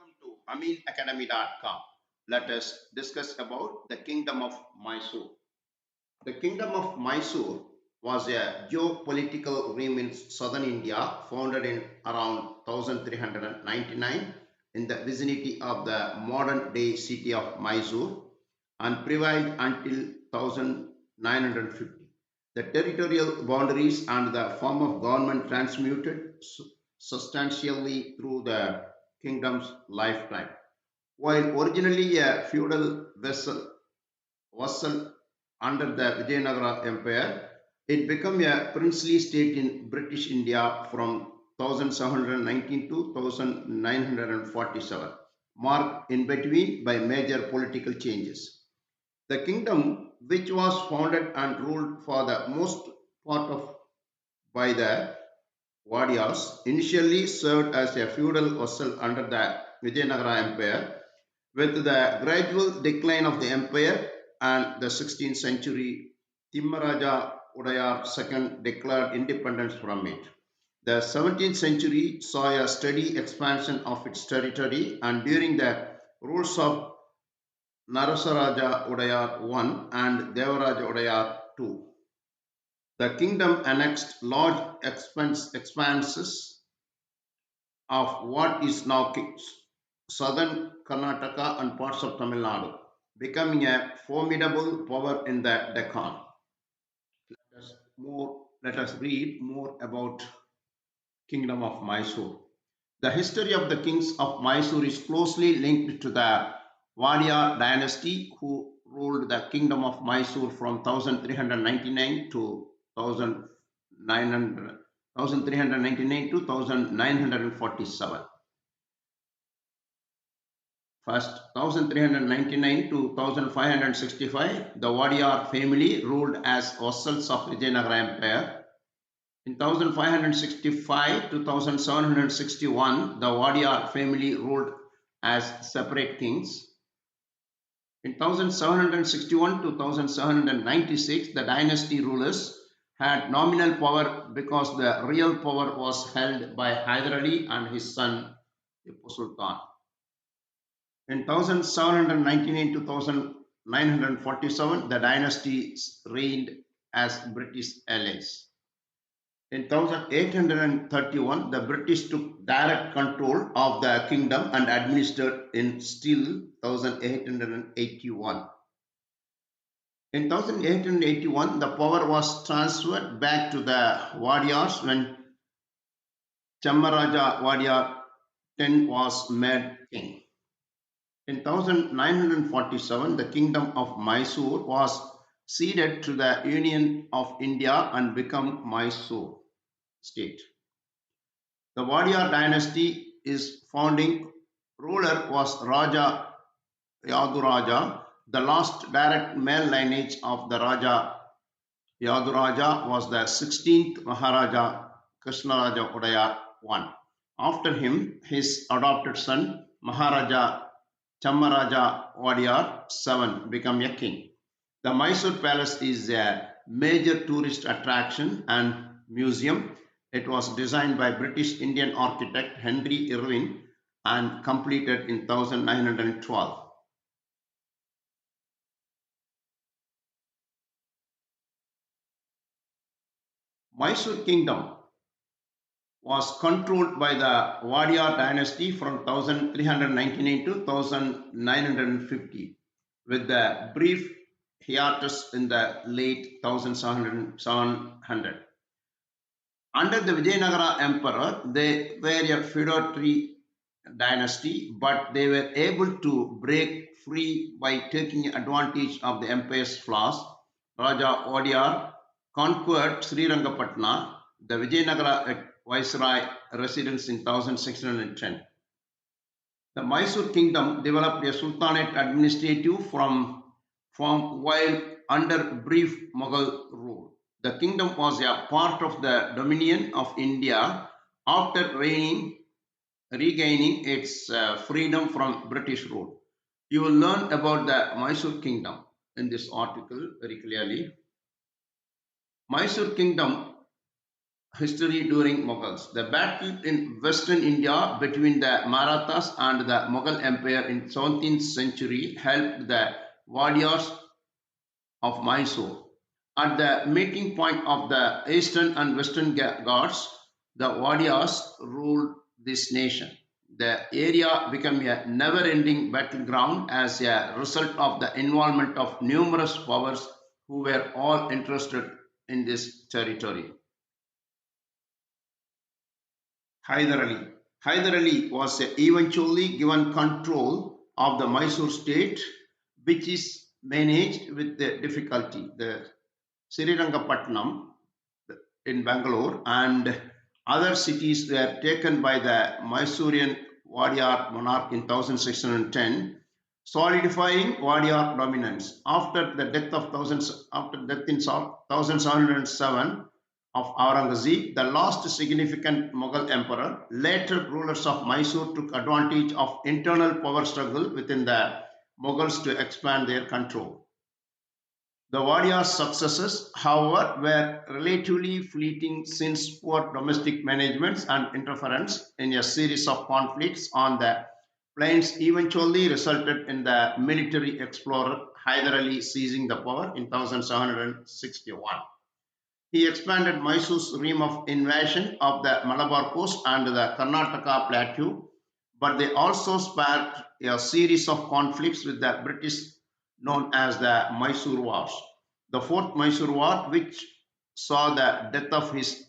Welcome to AmeenAcademy.com. Let us discuss about the Kingdom of Mysore. The Kingdom of Mysore was a geopolitical realm in southern India founded in around 1399 in the vicinity of the modern day city of Mysore and prevailed until 1950. The territorial boundaries and the form of government transmuted substantially through the kingdom's lifetime. While originally a feudal vassal under the Vijayanagara Empire, it became a princely state in British India from 1719 to 1947, marked in between by major political changes. The kingdom, which was founded and ruled for the most part of by the Wadiyars, initially served as a feudal vassal under the Vijayanagara Empire. With the gradual decline of the empire and the 16th century, Maharaja Yaduraya II declared independence from it. The 17th century saw a steady expansion of its territory, and during the rules of Narasaraja Wodeyar I and Devaraja Wodeyar II, the kingdom annexed large expanses of what is now southern Karnataka and parts of Tamil Nadu, becoming a formidable power in the Deccan. Let us read more about Kingdom of Mysore. The history of the kings of Mysore is closely linked to the Wadiyar dynasty, who ruled the Kingdom of Mysore from 1399 to 1399 to 1947. First, 1399 to 1565, the Wadiyar family ruled as vassals of Vijayanagara Empire. In 1565 to 1761, the Wadiyar family ruled as separate kings. In 1761 to 1796, the dynasty rulers had nominal power because the real power was held by Haider Ali and his son Tipu Sultan. In 1799 to 1947, the dynasty reigned as British allies. In 1831, the British took direct control of the kingdom and administered in still 1881. In 1881, the power was transferred back to the Wadiyars when Chamaraja Wodeyar I was made king. In 1947, the Kingdom of Mysore was ceded to the Union of India and became Mysore state. The Wadiyar dynasty is founding ruler was Raja Yaduraja. The last direct male lineage of the Raja Yaduraja was the 16th Maharaja Krishnaraja Wodeyar I. After him, his adopted son Maharaja Chamaraja Wodeyar VII became a king. The Mysore Palace is a major tourist attraction and museum. It was designed by British Indian architect Henry Irwin and completed in 1912. Mysore Kingdom was controlled by the Wadiyar dynasty from 1399 to 1950, with the brief hiatus in the late 1700. Under the Vijayanagara emperor, they were a feudatory dynasty, but they were able to break free by taking advantage of the empire's flaws. Raja Wadiyar conquered Srirangapatna, the Vijayanagara viceroy residence in 1610. The Mysore kingdom developed a sultanate administrative form while under brief Mughal rule. The kingdom was a part of the dominion of India after regaining its freedom from British rule. You will learn about the Mysore kingdom in this article very clearly. Mysore kingdom history during Mughals. The battle in western India between the Marathas and the Mughal Empire in 17th century helped the Wadiyars of Mysore. At the meeting point of the eastern and western Ghats, the Wadiyars ruled this nation. The area became a never ending battleground as a result of the involvement of numerous powers who were all interested in this territory. Haider Ali. Haider Ali was eventually given control of the Mysore state, which is managed with the difficulty. The Srirangapatnam in Bangalore and other cities were taken by the Mysorean Wadiyar monarch in 1610, solidifying Wadiyar dominance. After death in 1707 of Aurangzeb, the last significant Mughal emperor, later rulers of Mysore took advantage of internal power struggle within the Mughals to expand their control. The Wadiyar's successes, however, were relatively fleeting since poor domestic management and interference in a series of conflicts on the plains eventually resulted in the military explorer Haider Ali seizing the power in 1761. He expanded Mysore's realm of invasion of the Malabar coast and the Karnataka plateau, but they also sparked a series of conflicts with the British known as the Mysore Wars. The Fourth Mysore War, which saw the death of his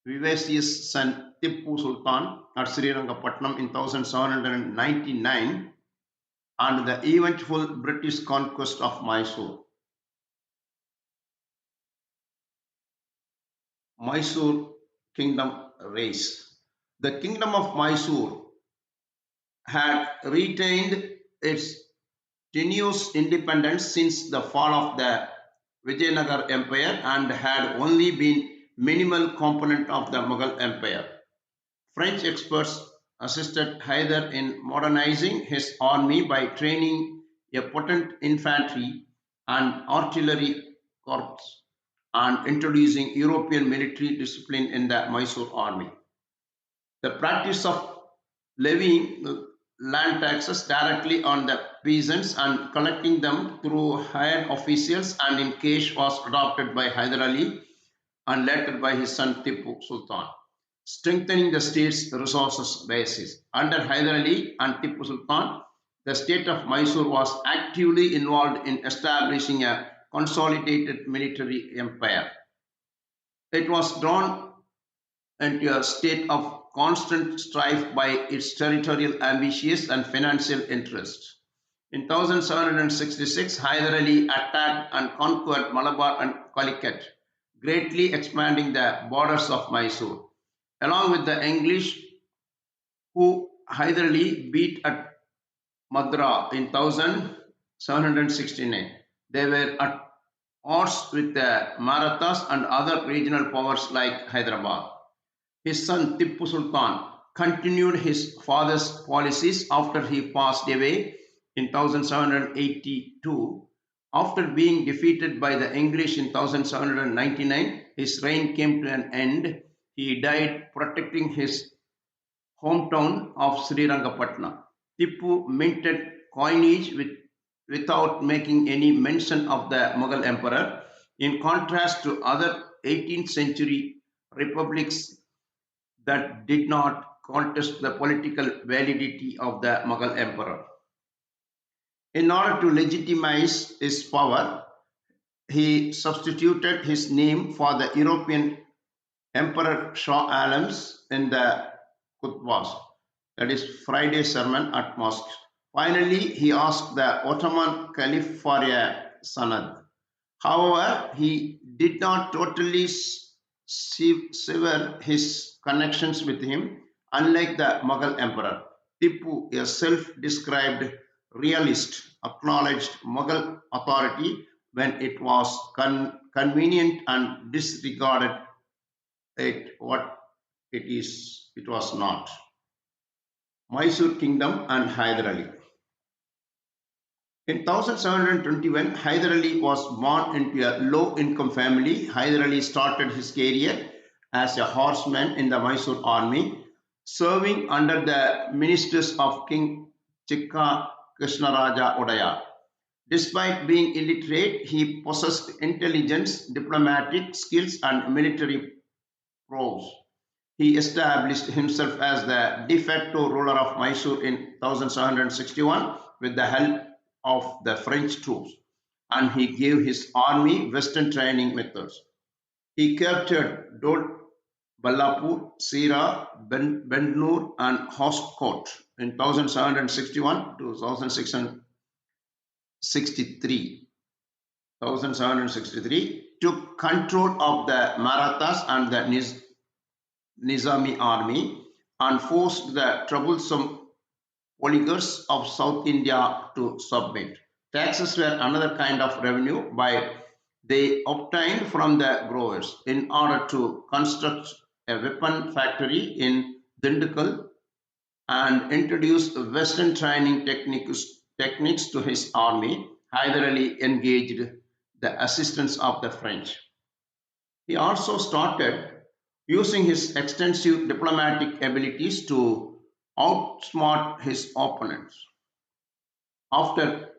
vivacious son Tipu Sultan at Srirangapatnam in 1799, and the eventful British conquest of Mysore. Mysore Kingdom race. The Kingdom of Mysore had retained its tenuous independence since the fall of the Vijayanagar Empire and had only been minimal component of the Mughal Empire. French experts assisted Hyder in modernizing his army by training a potent infantry and artillery corps and introducing European military discipline in the Mysore army. The practice of levying land taxes directly on the peasants and collecting them through hired officials and in cash was adopted by Hyder Ali and later by his son Tipu Sultan, strengthening the state's resources basis. Under Hyder Ali and Tipu Sultan, the state of Mysore was actively involved in establishing a consolidated military empire. It was drawn into a state of constant strife by its territorial ambitions and financial interests. In 1766, Hyder Ali attacked and conquered Malabar and Calicut, greatly expanding the borders of Mysore. Along with the English, who Hyder Ali beat at Madra in 1769, they were at odds with the Marathas and other regional powers like Hyderabad. His son Tipu Sultan continued his father's policies after he passed away in 1782. After being defeated by the English in 1799, his reign came to an end. He died protecting his hometown of Srirangapatna. Tipu minted coinage without making any mention of the Mughal emperor, in contrast to other 18th century republics that did not contest the political validity of the Mughal emperor. In order to legitimize his power, he substituted his name for the European Emperor Shah Alam's in the Khutbas, that is Friday sermon at mosque. Finally, he asked the Ottoman Caliph for a sanad. However, he did not totally sever his connections with him, unlike the Mughal emperor. Tipu, a self described realist, acknowledged Mughal authority when it was convenient and disregarded it what it was not. Mysore Kingdom and Hyder Ali. In 1721, Hyder Ali was born into a low income family. Hyder Ali started his career as a horseman in the Mysore army, serving under the ministers of King Chikka Krishnaraja Wodeyar. Despite being illiterate, he possessed intelligence, diplomatic skills, and military prowess. He established himself as the de facto ruler of Mysore in 1761 with the help of the French troops, and he gave his army Western training methods. He captured Dod, Ballapur, Sira, Bendnur, and Hoskote in 1761 to 1763, took control of the Marathas and the Nizami army, and forced the troublesome oligarchs of South India to submit. Taxes were another kind of revenue by they obtained from the growers in order to construct a weapon factory in Dindukal and introduce Western training techniques to his army. Haider Ali engaged the assistance of the French. He also started using his extensive diplomatic abilities to outsmart his opponents. After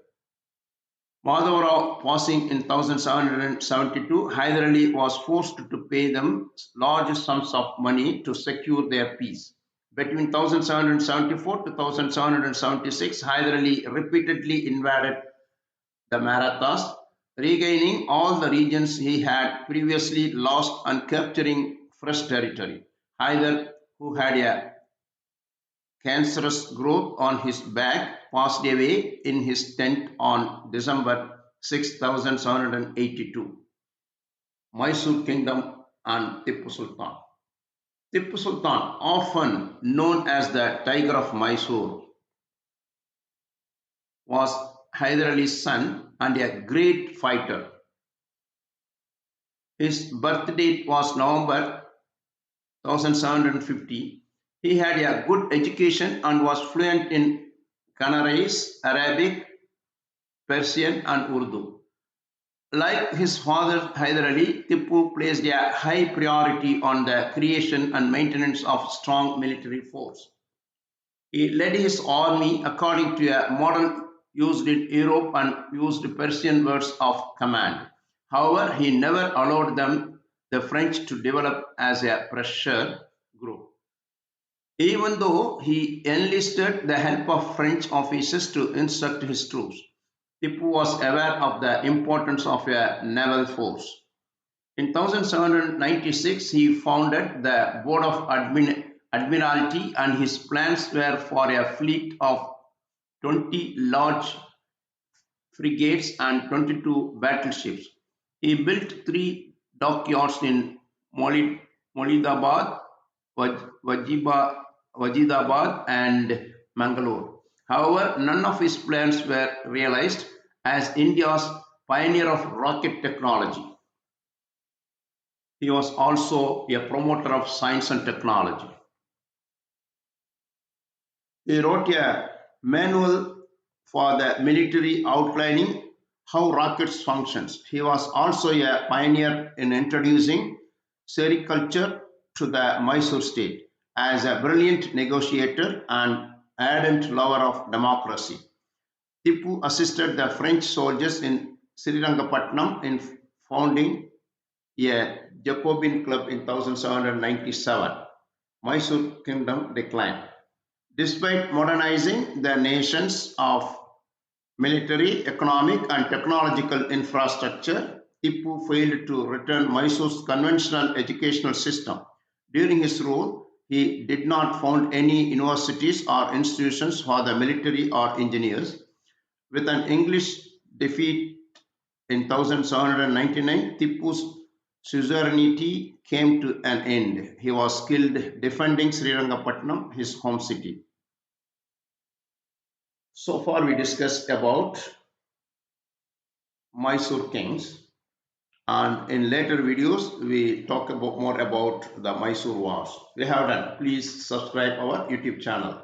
Madhavrao passing in 1772, Hyder Ali was forced to pay them large sums of money to secure their peace. Between 1774 to 1776, Hyder Ali repeatedly invaded the Marathas, regaining all the regions he had previously lost and capturing fresh territory. Hyder, who had a cancerous growth on his back, passed away in his tent on December 6, 1782. Mysore Kingdom and Tipu Sultan. Tipu Sultan, often known as the Tiger of Mysore, was Hyder Ali's son and a great fighter. His birth date was November 1750. He had a good education and was fluent in Kannadese, Arabic, Persian, and Urdu. Like his father Hyder Ali, Tipu placed a high priority on the creation and maintenance of strong military force. He led his army according to a model used in Europe and used Persian words of command. However, he never allowed the French, to develop as a pressure group. Even though he enlisted the help of French officers to instruct his troops, Tipu was aware of the importance of a naval force. In 1796, he founded the Board of Admiralty, and his plans were for a fleet of 20 large frigates and 22 battleships. He built three dockyards in Molidabad, Wajidabad, and Mangalore. However, none of his plans were realized as India's pioneer of rocket technology. He was also a promoter of science and technology. He wrote a manual for the military outlining how rockets functions. He was also a pioneer in introducing sericulture to the Mysore state. As a brilliant negotiator and ardent lover of democracy, Tipu assisted the French soldiers in Srirangapatnam in founding a Jacobin club in 1797. Mysore kingdom declined. Despite modernizing the nations of military, economic, and technological infrastructure, Tipu failed to return Mysore's conventional educational system. During his rule, he did not found any universities or institutions for the military or engineers. With an English defeat in 1799, Tipu's suzerainty came to an end. He was killed defending Srirangapatnam, his home city. So far, we discussed about Mysore kings, and in later videos, we talk about more about the Mysore wars. We have done. Please subscribe our YouTube channel.